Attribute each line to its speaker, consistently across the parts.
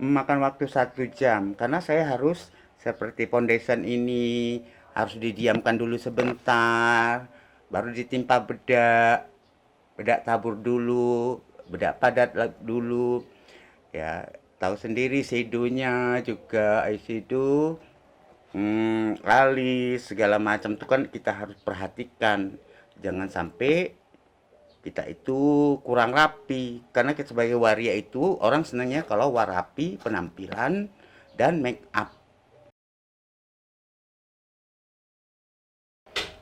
Speaker 1: memakan waktu 1 jam karena saya harus seperti foundation ini harus didiamkan dulu sebentar, baru ditimpa bedak, bedak tabur dulu, bedak padat dulu. Ya, tahu sendiri shadownya juga eyeshadow, alis segala macam itu kan kita harus perhatikan. Jangan sampai kita itu kurang rapi karena kita sebagai waria itu orang senangnya kalau rapi penampilan dan make up.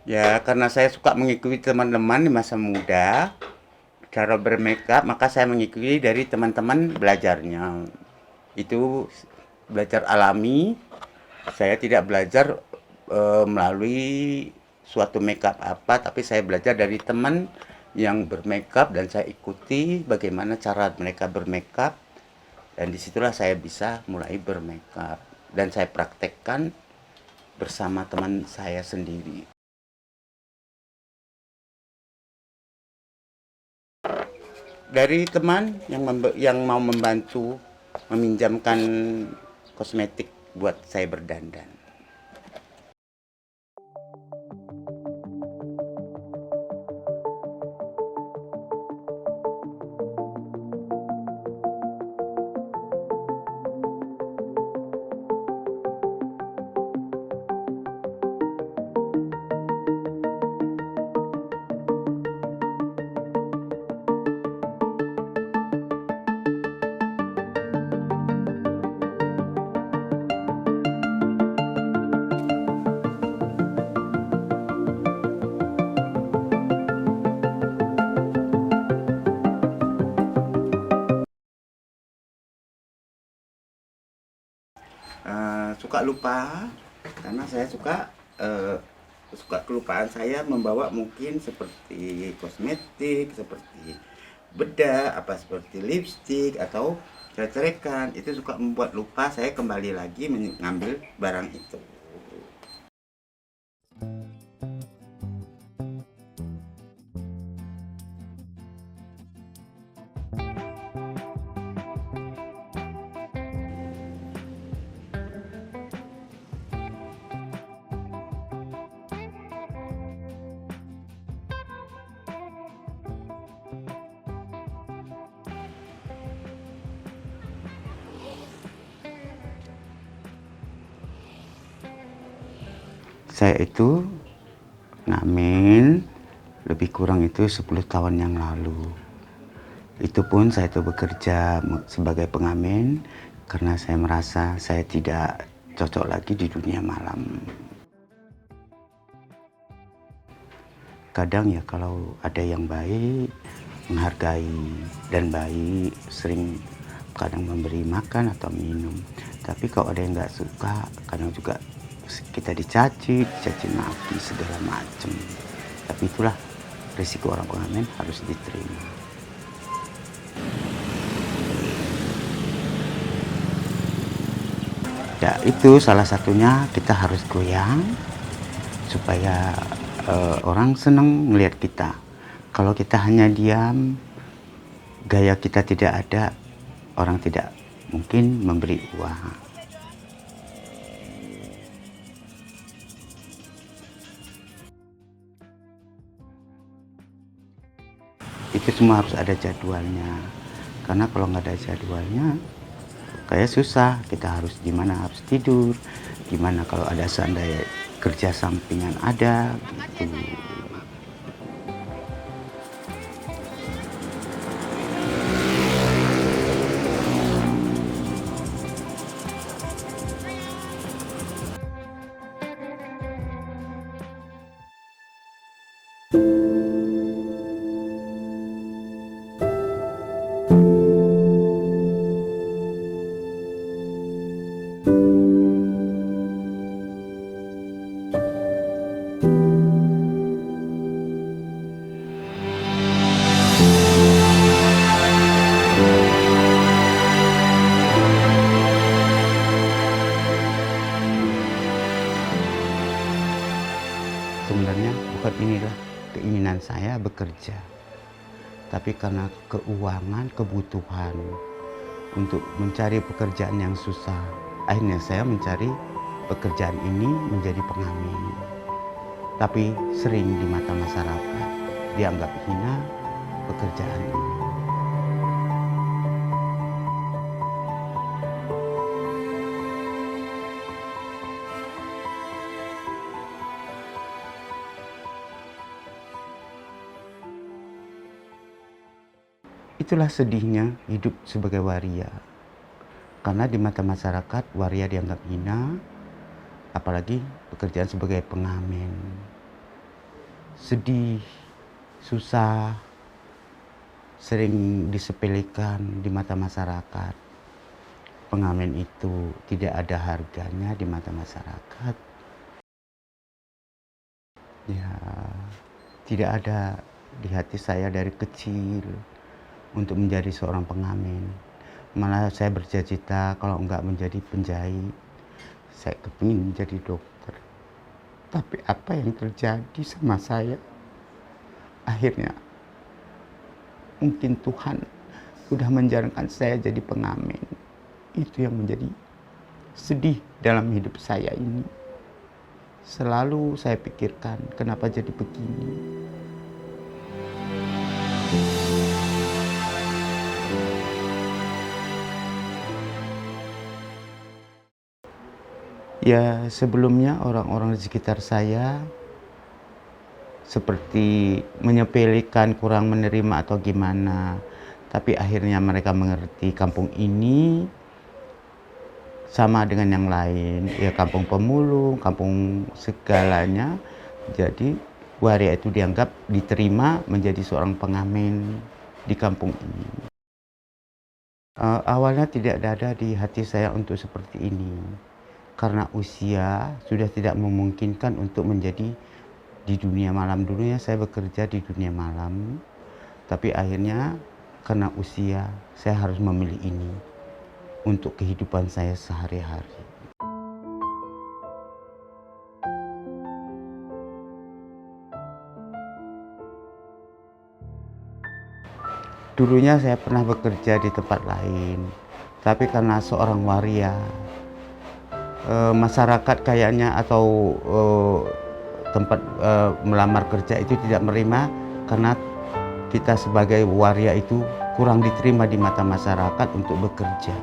Speaker 1: Ya, karena saya suka mengikuti teman-teman di masa muda cara bermakeup, maka saya mengikuti dari teman-teman belajarnya. Itu belajar alami. Saya tidak belajar melalui suatu makeup apa, tapi saya belajar dari teman yang bermakeup dan saya ikuti bagaimana cara mereka bermakeup dan disitulah saya bisa mulai bermakeup dan saya praktekkan bersama teman saya sendiri. Dari teman yang mau membantu meminjamkan kosmetik buat saya berdandan. Suka lupa karena saya suka kelupaan saya membawa mungkin seperti kosmetik, seperti bedak, apa seperti lipstik atau coret-coretan itu suka membuat lupa saya kembali lagi mengambil barang itu. Saya itu ngamen lebih kurang itu 10 tahun yang lalu. Itu pun saya itu bekerja sebagai pengamen karena saya merasa saya tidak cocok lagi di dunia malam. Kadang ya kalau ada yang baik, menghargai dan baik, sering kadang memberi makan atau minum. Tapi kalau ada yang nggak suka, kadang juga kita dicaci maki segala macam. Tapi itulah risiko orang pengamen harus diterima. Ya itu salah satunya kita harus goyang supaya orang senang melihat kita. Kalau kita hanya diam, gaya kita tidak ada, orang tidak mungkin memberi uang. Itu semua harus ada jadwalnya. Karena kalau nggak ada jadwalnya, kayak susah. Kita harus gimana harus tidur, gimana kalau ada seandainya kerja sampingan ada gitu. Sebenarnya bukan inilah keinginan saya bekerja, tapi karena keuangan, kebutuhan. untuk mencari pekerjaan yang susah. Akhirnya saya mencari pekerjaan ini menjadi pengamen. Tapi sering di mata masyarakat dianggap hina pekerjaan ini. Itulah sedihnya hidup sebagai waria. Karena di mata masyarakat waria dianggap hina, apalagi pekerjaan sebagai pengamen. Sedih, susah, sering disepelekan di mata masyarakat. Pengamen itu tidak ada harganya di mata masyarakat. Ya, tidak ada di hati saya dari kecil untuk menjadi seorang pengamen. Malah saya bercita-cita kalau enggak menjadi penjahit, saya kepingin menjadi dokter. Tapi apa yang terjadi sama saya? Akhirnya mungkin Tuhan sudah menjalankan saya jadi pengamen. Itu yang menjadi sedih dalam hidup saya ini. Selalu saya pikirkan kenapa jadi begini. Ya, sebelumnya orang-orang di sekitar saya seperti menyepelekan, kurang menerima atau gimana. Tapi akhirnya mereka mengerti kampung ini sama dengan yang lain. Ya, kampung pemulung, kampung segalanya. Jadi waria itu dianggap diterima menjadi seorang pengamen di kampung ini. Awalnya tidak ada di hati saya untuk seperti ini. Karena usia sudah tidak memungkinkan untuk menjadi di dunia malam. Dulunya saya bekerja di dunia malam, tapi akhirnya karena usia saya harus memilih ini untuk kehidupan saya sehari-hari. Dulunya saya pernah bekerja di tempat lain, tapi karena seorang waria, masyarakat kayaknya atau tempat melamar kerja itu tidak menerima karena kita sebagai waria itu kurang diterima di mata masyarakat untuk bekerja.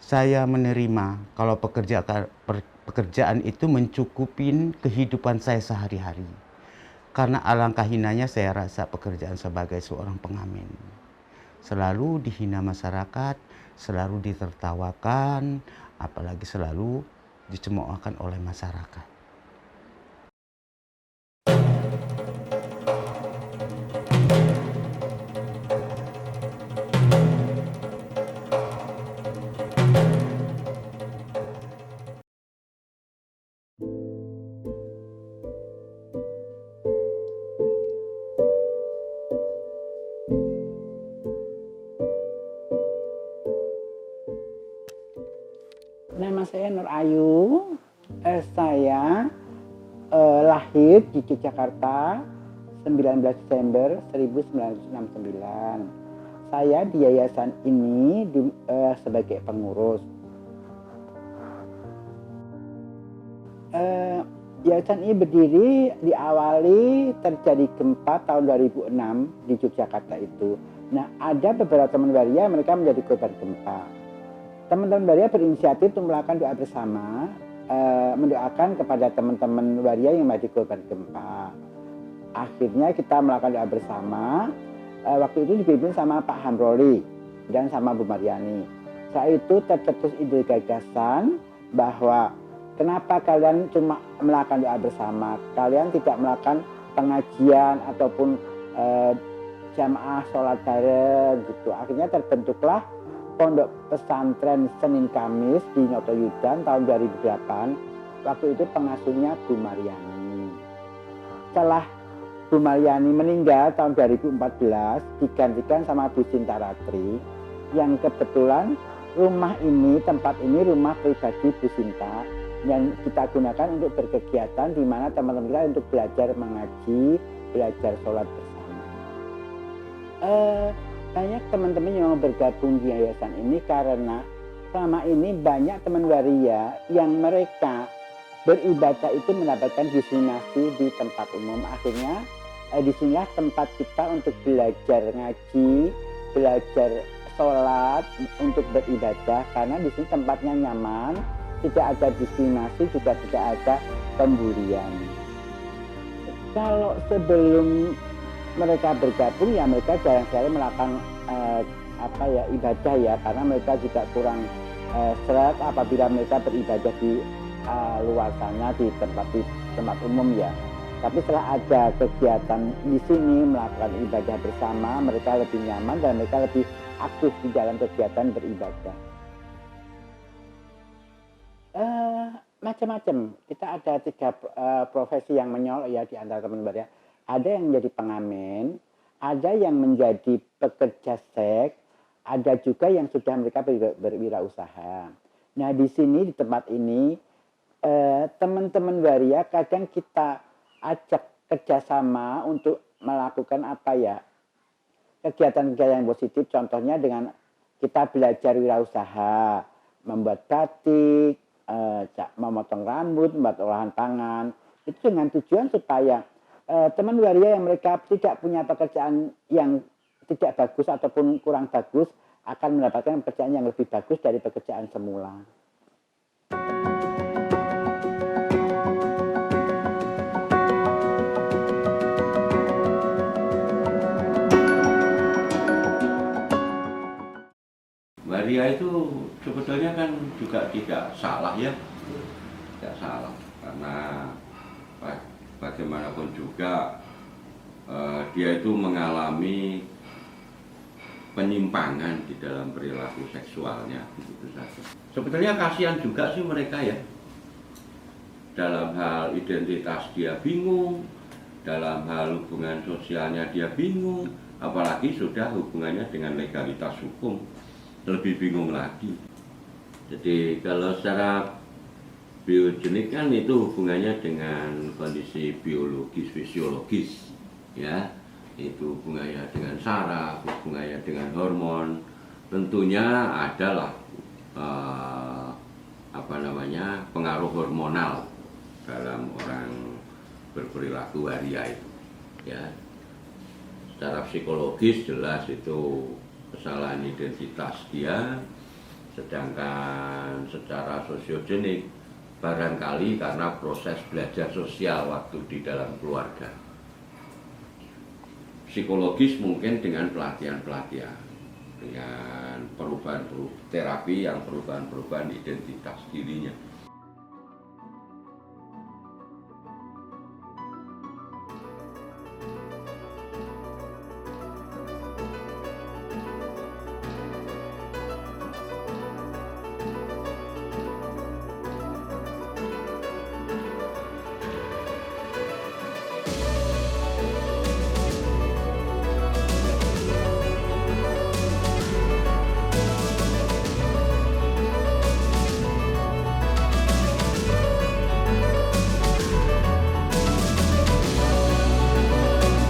Speaker 1: Saya menerima kalau pekerjaan itu mencukupin kehidupan saya sehari-hari. Karena alangkah hinanya saya rasa pekerjaan sebagai seorang pengamen. Selalu dihina masyarakat, selalu ditertawakan, apalagi selalu dicemoohkan oleh masyarakat.
Speaker 2: Nama saya Nur Ayu. Saya lahir di Yogyakarta 19 Desember 1969. Saya di yayasan ini sebagai pengurus. Yayasan ini berdiri diawali terjadi gempa tahun 2006 di Yogyakarta itu. Nah, ada beberapa teman waria mereka menjadi korban gempa. Teman-teman waria berinisiatif untuk melakukan doa bersama, mendoakan kepada teman-teman waria yang menjadi korban gempa. Akhirnya kita melakukan doa bersama. Waktu itu dipimpin sama Pak Hamroli dan sama Bu Mariani. Saat itu tercetus ide gagasan bahwa kenapa kalian cuma melakukan doa bersama, kalian tidak melakukan pengajian ataupun jamaah sholat bareng gitu. Akhirnya terbentuklah Pondok Pesantren Senin Kamis di Notoyudan tahun 2008. Waktu itu pengasuhnya Bu Mariani. Setelah Bu Mariani meninggal tahun 2014, digantikan sama Bu Sinta Ratri, yang kebetulan rumah ini, tempat ini rumah pribadi Bu Sinta. yang kita gunakan untuk berkegiatan di mana teman-teman kita untuk belajar mengaji, belajar sholat bersama. Banyak teman-teman yang mau bergabung di yayasan ini karena selama ini banyak teman waria yang mereka beribadah itu mendapatkan diskriminasi di tempat umum. Akhirnya disinilah tempat kita untuk belajar ngaji, belajar sholat, untuk beribadah, karena di sini tempatnya nyaman, tidak ada diskriminasi, juga tidak ada pembulian. Kalau sebelum mereka bergabung ya mereka jarang sekali melakukan ibadah ya, karena mereka juga kurang seret apabila mereka beribadah di luar sana di tempat umum ya. Tapi setelah ada kegiatan di sini melakukan ibadah bersama, mereka lebih nyaman dan mereka lebih aktif di dalam kegiatan beribadah. Macam-macam. Kita ada 3 profesi yang menyolok ya di antara teman waria. Ada yang menjadi pengamen, ada yang menjadi pekerja seks, ada juga yang sudah mereka berwirausaha. Nah di sini di tempat ini teman-teman waria kadang kita ajak kerjasama untuk melakukan kegiatan-kegiatan yang positif. Contohnya dengan kita belajar wirausaha, membuat batik, memotong rambut, membuat olahan pangan. Itu dengan tujuan supaya teman waria yang mereka tidak punya pekerjaan yang tidak bagus ataupun kurang bagus akan mendapatkan pekerjaan yang lebih bagus dari pekerjaan semula.
Speaker 3: Waria itu sebetulnya kan juga tidak salah ya, tidak salah karena bagaimanapun juga dia itu mengalami penyimpangan di dalam perilaku seksualnya, begitu saja. Sebetulnya kasihan juga sih mereka ya, dalam hal identitas dia bingung, dalam hal hubungan sosialnya dia bingung, apalagi sudah hubungannya dengan legalitas hukum, lebih bingung lagi. Jadi kalau secara biogenik kan itu hubungannya dengan kondisi biologis, fisiologis, ya. Itu hubungannya dengan saraf, hubungannya dengan hormon. Tentunya adalah pengaruh hormonal dalam orang berperilaku waria itu, ya. Secara psikologis jelas itu kesalahan identitas dia, sedangkan secara sosiogenik barangkali karena proses belajar sosial waktu di dalam keluarga. Psikologis mungkin dengan pelatihan-pelatihan, dengan perubahan terapi yang perubahan-perubahan identitas dirinya.